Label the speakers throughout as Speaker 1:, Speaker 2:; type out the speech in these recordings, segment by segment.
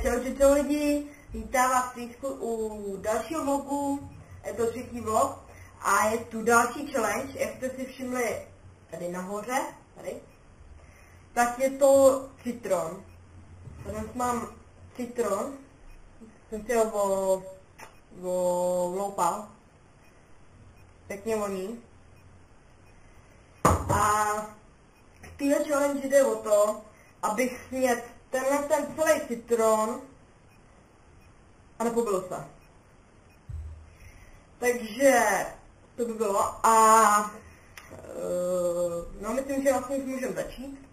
Speaker 1: čau lidi, vítám vás u dalšího vlogu, je to třetí vlog a je tu další challenge, jak jste si všimli tady nahoře, tady, tak je to citron. Dnes mám citron, jsem si ho vloupal, pěkně voní. A v téhle challenge jde o to, abych snědl ten celý citron a nepobil se. Takže to by bylo a no myslím, že vlastně už můžeme začít.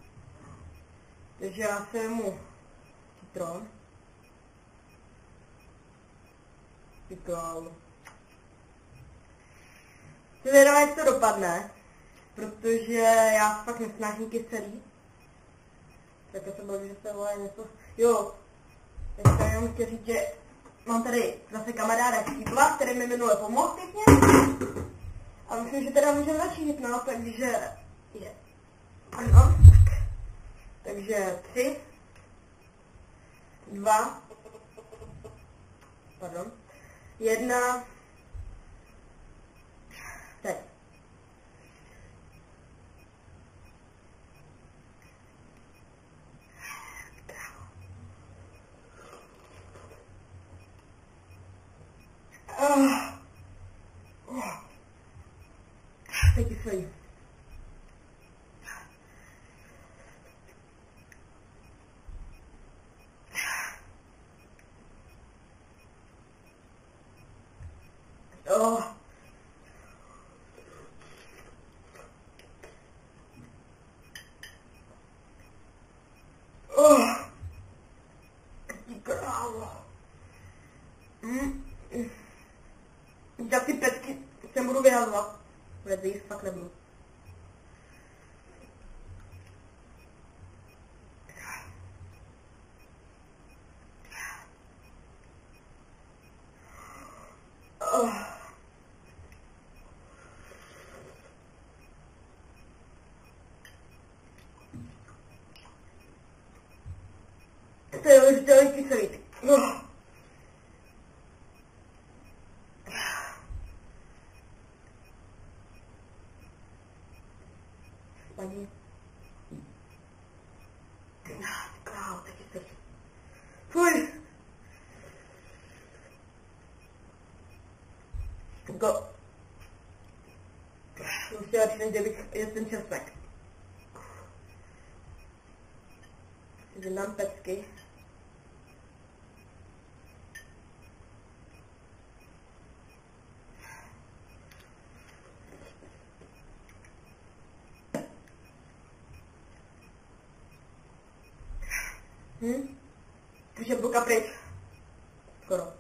Speaker 1: Takže já si vemu citron. Citron. Jsem vědomá, jak to dopadne, protože já fakt nesnáším kyselý. Tak já se bavím, že se volá něco. Jo, teďka jenom chci říct, že mám tady zase kamaráda Štípla, který mi minule pomohl pěkně. A myslím, že teda můžeme začít, no, takže je. Ano, tak. Takže 3, 2, pardon, 1, teď. Teď je svojí. Krávo. Tak ty petky se budu vyhazovat. Bude jíst fakt nebudu. To je už dalej kyselý. Paní. Krávo, taky se. Fuj. Go. Už chtěla říct, že bych jedl ten česnek. Si dám pecky. Už je buka pryč. Skoro.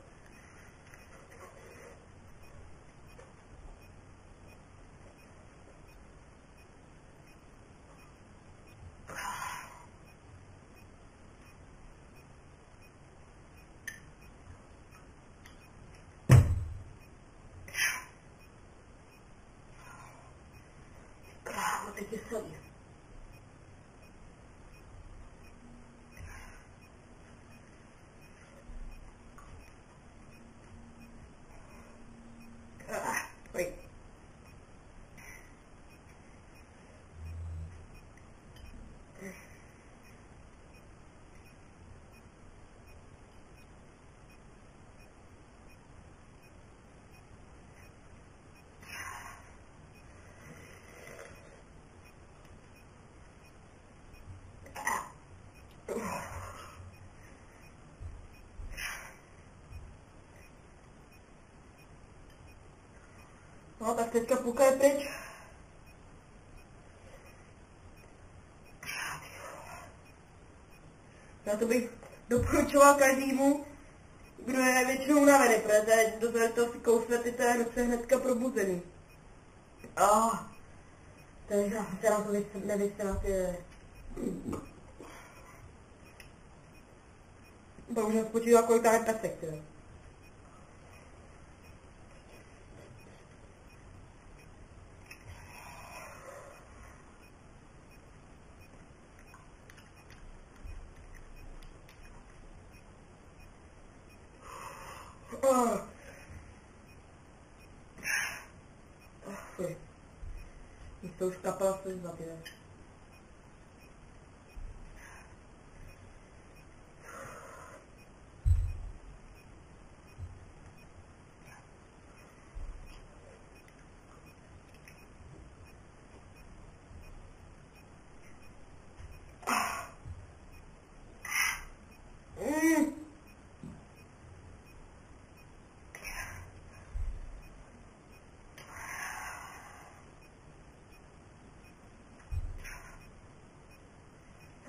Speaker 1: Krávo, teď je celý. No tak teďka půlka je pryč. Já to bych doporučoval každému, kdo je většinou unavený, protože do toho si kousnete, to je noce hnedka probuzený. Takže já se na to nevysvětlám. To už jsem spočíval, kolik tam je pesek, tyhle. To už kapela služba, ty.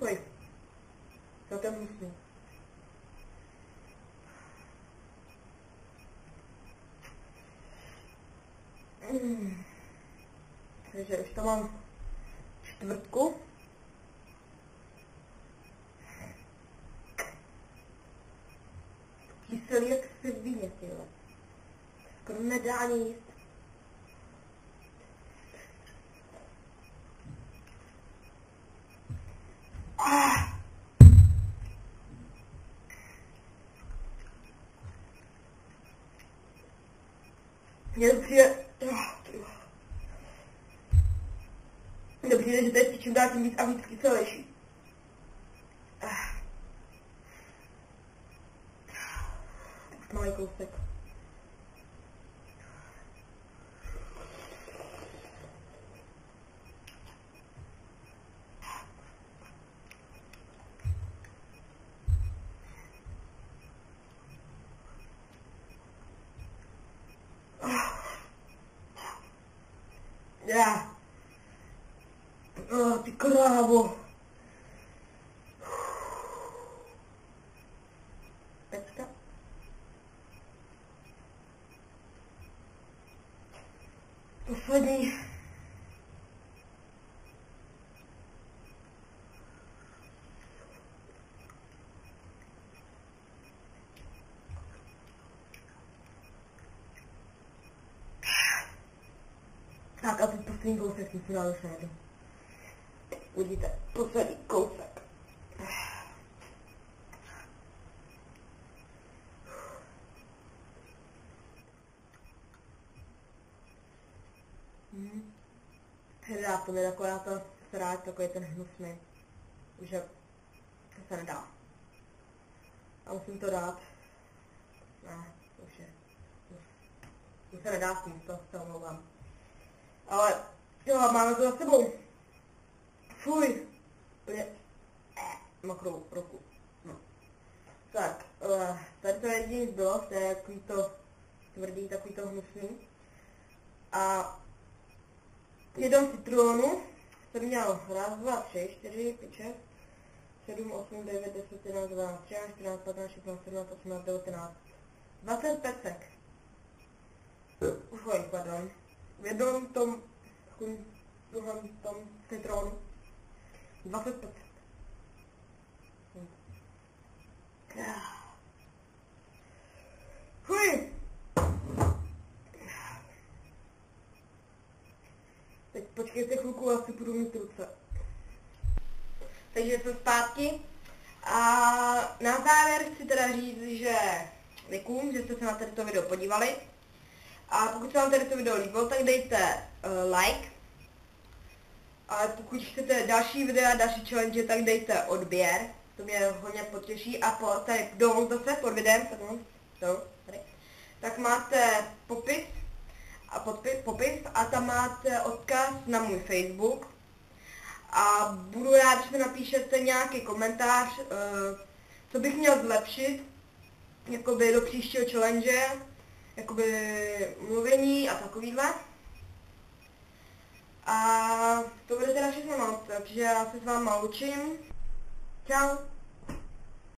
Speaker 1: Fuj, to tam musím. Takže už to mám čtvrtku. Kyselý jak se víně, tyhle. Skoro nedá ani jíst. Mně přijde, že teď čím dál tím víc a víc kyselější. Už malý kousek. Já. Ty krávo. Pecka. Poslední. Tak a teď poslední kousek jsem si dal už najednou. Uvidíte, poslední kousek. Já to mi taková ta sráč, takový ten hnusný. Už to se nedá. A musím to dát. Ne, to už je. To se nedá s tím, to se omlouvám. Ale jo, máme to za sebou. Fuj. Úplně mokrou ruku. No. Tak, tady to jediný bylo, to je takový to tvrdý, takový to hnusný. A jednou citronu jsem měl 1, 2, 3, 4, 5, 6, 7, 8, 9, 10, 11, 12, 13, 14, 15, 16, 17, 18, 19, 20 pecek. Fuj, pardon. V jednom tom, druhém tom citronu. 20 pecek. Fuj! Teď počkejte chvilku, asi budu mít ruce. Takže jsem zpátky. A na závěr chci teda říct, že děkuju, že jste se na toto video podívali. A pokud se vám tady to video líbilo, tak dejte like. A pokud chcete další videa, další challenge, tak dejte odběr. To mě hodně potěší. A tady dolů zase pod videem, tak máte popis a tam máte odkaz na můj Facebook. A budu rád, když mi napíšete nějaký komentář, co bych měl zlepšit jakoby do příštího challenge, jakoby mluvení a takovýhle. A to bude teda všechno, takže já se s váma loučím. Čau.